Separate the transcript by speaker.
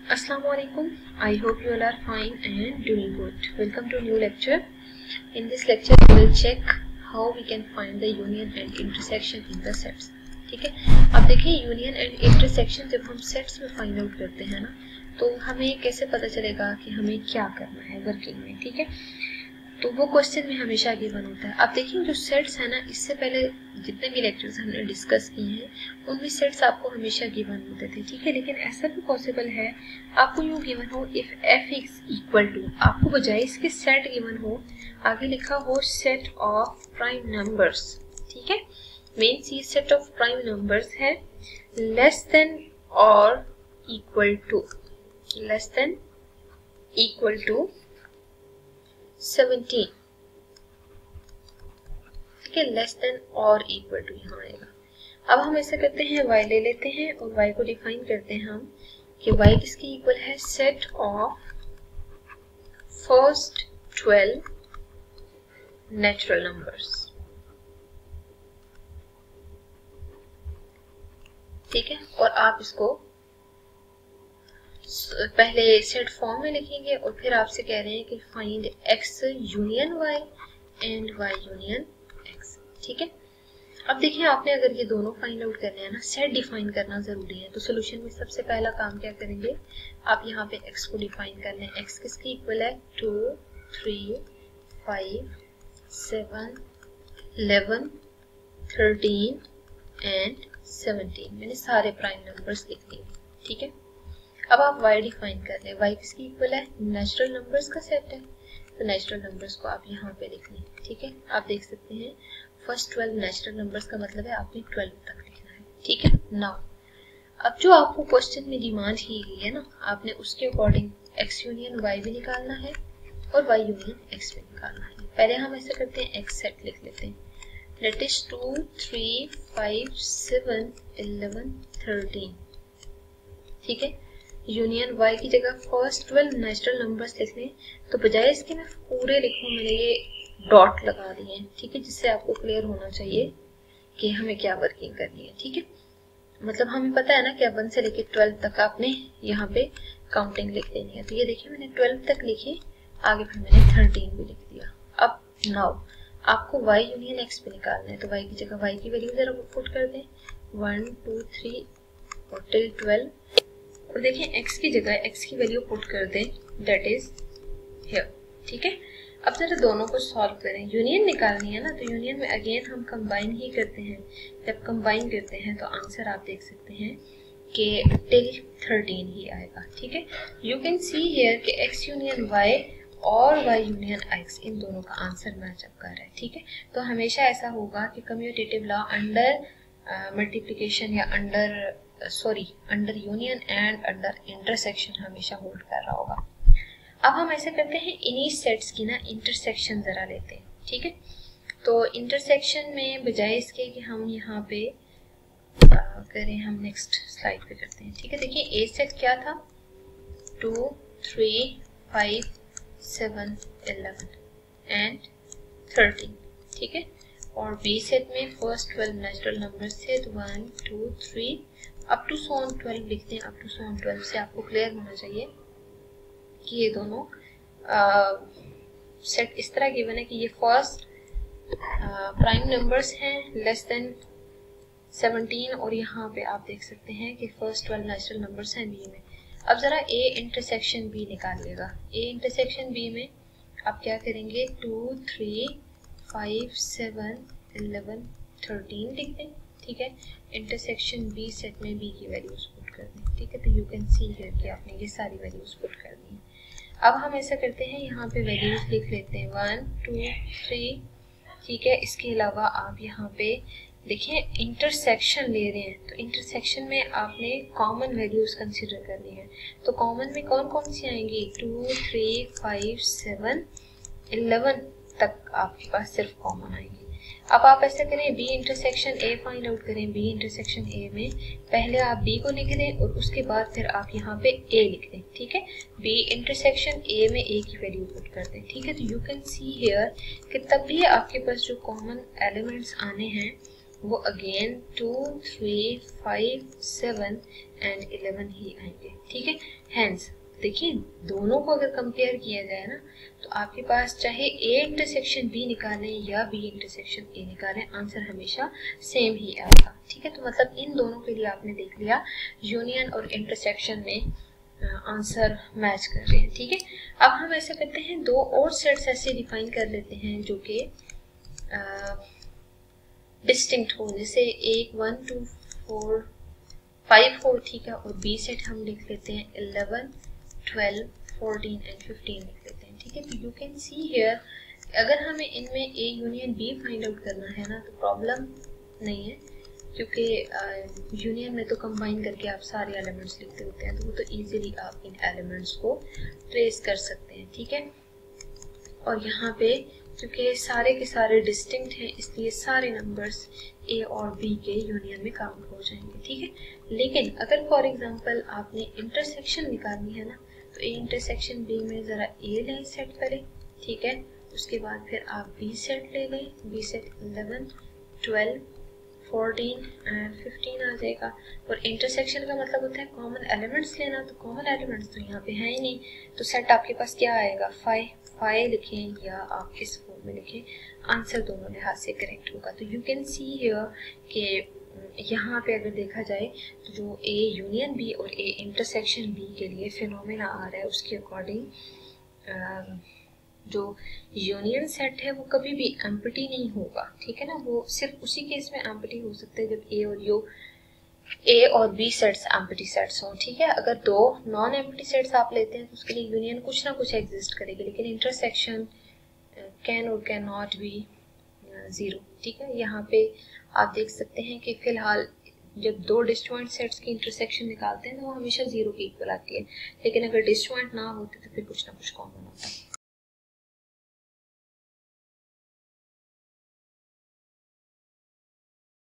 Speaker 1: Assalamualaikum. I hope you all are fine and doing good. Welcome to a new lecture. In this lecture we will check how we can find the union and intersection in the sets. ठीक है, अब देखिए union and intersection जब हम sets में find out करते हैं ना, तो हमें कैसे पता चलेगा कि हमें क्या करना है वर्किंग में. ठीक है, तो वो क्वेश्चन में हमेशा गिवन होता है. अब देखिए जो सेट्स है ना, इससे पहले जितने भी लेक्चर्स हमने डिस्कस किए हैं उनमें सेट्स आपको हमेशा गिवन होते थे. ठीक है, लेकिन ऐसा भी पॉसिबल है आपको यूँ गिवन हो if F is equal to, आपको बजाय इसके सेट गिवन हो, आगे लिखा हो सेट ऑफ प्राइम नंबर्स. ठीक है, मीन्स ये सेट ऑफ प्राइम नंबर्स है लेस देन और equal to, less than equal to 17. ठीक है, लेस देन और इक्वल टू यहाँ आएगा. अब हम ऐसा करते हैं y ले लेते हैं और y को डिफाइन करते हैं हम कि y किसकी इक्वल है, set of first 12 natural numbers. ठीक है, और आप इसको पहले सेट फॉर्म में लिखेंगे और फिर आपसे कह रहे हैं कि find x union y and y union x. ठीक है, अब देखिए आपने अगर ये दोनों फाइंड आउट करने हैं ना, सेट डिफाइन करना जरूरी है. तो सोल्यूशन में सबसे पहला काम क्या करेंगे, आप यहाँ पे x को डिफाइन कर लें. x किसकी इक्वल है, 2, 3, 5, 7, 11, 13 एंड 17. मैंने सारे प्राइम नंबर्स लिख दिए. ठीक है, अब आप y डिफाइन कर लें. y किसकी इक्वल है, नेचुरल नंबर्स का सेट है, तो नेचुरल नंबर्स को आप यहाँ पे लिख लें. ठीक है, आप देख सकते हैं फर्स्ट 12 नेचुरल नंबर्स का मतलब है आपने 12 तक लिखना है. ठीक है, नाउ अब जो आपको क्वेश्चन में डिमांड की गई है ना, आपने उसके अकॉर्डिंग x यूनियन y भी निकालना है और y यूनियन x भी निकालना है. पहले हम ऐसा करते हैं, x सेट लिख लेते हैं. That is 2, 3, 5, 7, 11, 13. ठीक है, यूनियन y की जगह फर्स्ट 12 नेचुरल नंबर्स लिख लें. तो बजाय इसके मैं पूरे लिखूं, मैंने ये डॉट लगा दिए हैं. ठीक है, जिससे आपको क्लियर होना चाहिए कि हमें क्या वर्किंग करनी है. ठीक है, मतलब हमें पता है ना कि 1 से लेके 12 तक आपने यहाँ पे काउंटिंग लिख देनी है. तो ये देखिए मैंने 12 तक लिखी, आगे फिर मैंने 13 भी लिख दिया. अब नाउ आपको y यूनियन x पे निकालना है. तो y की जगह y की वैल्यू जरा पुट कर दें, 1, 2, 3 और टिल 12. और देखिए x की जगह x की वैल्यू पुट कर दें, दैट इज हियर. ठीक है, अब जरा दोनों को सॉल्व करें. यूनियन निकालनी है ना, तो यूनियन में अगेन हम कंबाइन ही करते हैं. जब कंबाइन करते हैं तो आंसर आप देख सकते हैं कि टिल 13 ही आएगा. ठीक है, यू कैन सी हियर कि x यूनियन y और y यूनियन x इन दोनों का आंसर मैचअप कर रहा है. ठीक है, तो हमेशा ऐसा होगा कि कम्यूटेटिव लॉ अंडर मल्टीप्लिकेशन या under union and under intersection हमेशा होल्ड कर रहा होगा. अब हम ऐसे करते हैं, इन्हीं सेट्स की ना इंटरसेक्शन जरा लेते हैं. ठीक है, तो इंटरसेक्शन में बजाय इसके कि हम यहाँ पे करें, हम नेक्स्ट स्लाइड पे करते हैं. ठीक है, देखिए ए सेट क्या था, 2, 3, 5, 7, 11 एंड 13. ठीक है, और बी सेट में फर्स्ट 12 नेचुरल नंबर्स थे, तो 1, 2, 3 अप टू 12 लिखते हैं. अप टू 12 से आपको क्लियर होना चाहिए कि ये दोनों सेट इस तरह गिवन है कि ये फर्स्ट प्राइम नंबर्स हैं लेस देन 17, और यहाँ पे आप देख सकते हैं कि फर्स्ट 12 नेचुरल नंबर्स हैं बी में. अब जरा ए इंटरसेक्शन बी निकालिएगा. ए इंटरसेक्शन बी में आप क्या करेंगे, 2, 3, 5, 7, 11, 13 लिख दें. ठीक है, इंटरसेक्शन बी सेट में बी की वैल्यूज पुट कर दें. ठीक है, तो यू कैन सी हियर कि आपने ये सारी वैल्यूज पुट कर दी. अब हम ऐसा करते हैं, यहाँ पे वैल्यूज लिख लेते हैं 1, 2, 3. ठीक है, इसके अलावा आप यहाँ पे देखिए इंटरसेक्शन ले रहे हैं, तो इंटरसेक्शन में आपने कॉमन वैल्यूज कंसिडर करनी है. तो कॉमन में कौन कौन सी आएंगी, 2, 3, 5, 7, 11 तक आपके पास सिर्फ कॉमन आएंगे. अब आप ऐसा करें, B intersection A find out करें. बी इंटरसेक्शन ए में पहले आप बी को लिख दें और उसके बाद फिर आप यहाँ पे ए लिख दें. ठीक है, बी इंटरसेक्शन ए में ए की वैल्यू पुट कर दें. ठीक है, तो यू कैन सी हियर कि तब भी आपके पास जो कॉमन एलिमेंट्स आने हैं वो अगेन 2, 3, 5, 7 एंड 11 ही आएंगे, ठीक है। हेंस देखिए दोनों को अगर कंपेयर किया जाए ना, तो आपके पास चाहे ए इंटरसेक्शन बी निकालें या बी इंटरसेक्शन ए निकालें, आंसर हमेशा सेम ही आएगा, ठीक है। तो मतलब इन दोनों के लिए आपने देख लिया यूनियन और इंटरसेक्शन में आंसर मैच कर रहे हैं, ठीक है। अब हम ऐसा करते हैं, दो और सेट्स ऐसे डिफाइन कर लेते हैं जो कि डिस्टिंक्ट हो, जैसे एक 1, 2, 4, 5 हो, ठीक है। और बी सेट हम लिख लेते हैं 11, 12, 14 एंड 15 लिख लेते हैं, ठीक है। तो यू कैन सी हियर अगर हमें इनमें A union B find out करना है ना, तो प्रॉब्लम नहीं है, क्योंकि यूनियन में तो कंबाइन करके आप सारे एलिमेंट्स लिखते होते हैं, तो वो तो इजीली आप इन एलिमेंट्स को ट्रेस कर सकते हैं, ठीक है। और यहाँ पे क्योंकि सारे के सारे डिस्टिंक्ट हैं, इसलिए सारे नंबर्स ए और बी के यूनियन में काउंट हो जाएंगे, ठीक है। लेकिन अगर फॉर एग्जांपल आपने इंटरसेक्शन निकालनी है ना, तो ए इंटरसेक्शन बी में ज़रा ए लें सेट करें, ठीक है। उसके बाद फिर आप बी सेट ले लें, बी सेट 11, 12, 14 एंड 15 आ जाएगा। और इंटरसेक्शन का मतलब होता है कॉमन एलिमेंट्स लेना, तो कॉमन एलिमेंट्स तो यहाँ पे है ही नहीं, तो सेट आपके पास क्या आएगा 5 लिखें या आप इस फॉर्म में लिखें, आंसर दोनों लिहाज से करेक्ट होगा। तो यू कैन सी हियर कि यहाँ पे अगर देखा जाए तो जो ए यूनियन बी और ए इंटरसेक्शन बी के लिए फिनोमेना आ रहा है, उसके अकॉर्डिंग जो यूनियन सेट है वो कभी भी एम्प्टी नहीं होगा, ठीक है ना। वो सिर्फ उसी केस में एम्प्टी हो सकता है जब ए और बी सेट्स एम्प्टी सेट्स हों, ठीक है। अगर दो नॉन एम्प्टी सेट्स आप लेते हैं तो उसके लिए यूनियन कुछ ना कुछ एग्जिस्ट करेगी, लेकिन इंटरसेक्शन कैन और कैन नॉट बी ज़ीरो, ठीक है। यहाँ पे आप देख सकते हैं कि फिलहाल जब दो डिस्जॉइंट सेट्स की इंटरसेक्शन निकालते हैं तो वो हमेशा 0 के इक्वल आती है, लेकिन अगर डिस्जॉइंट ना होते तो फिर कुछ ना कुछ कॉमन होता है।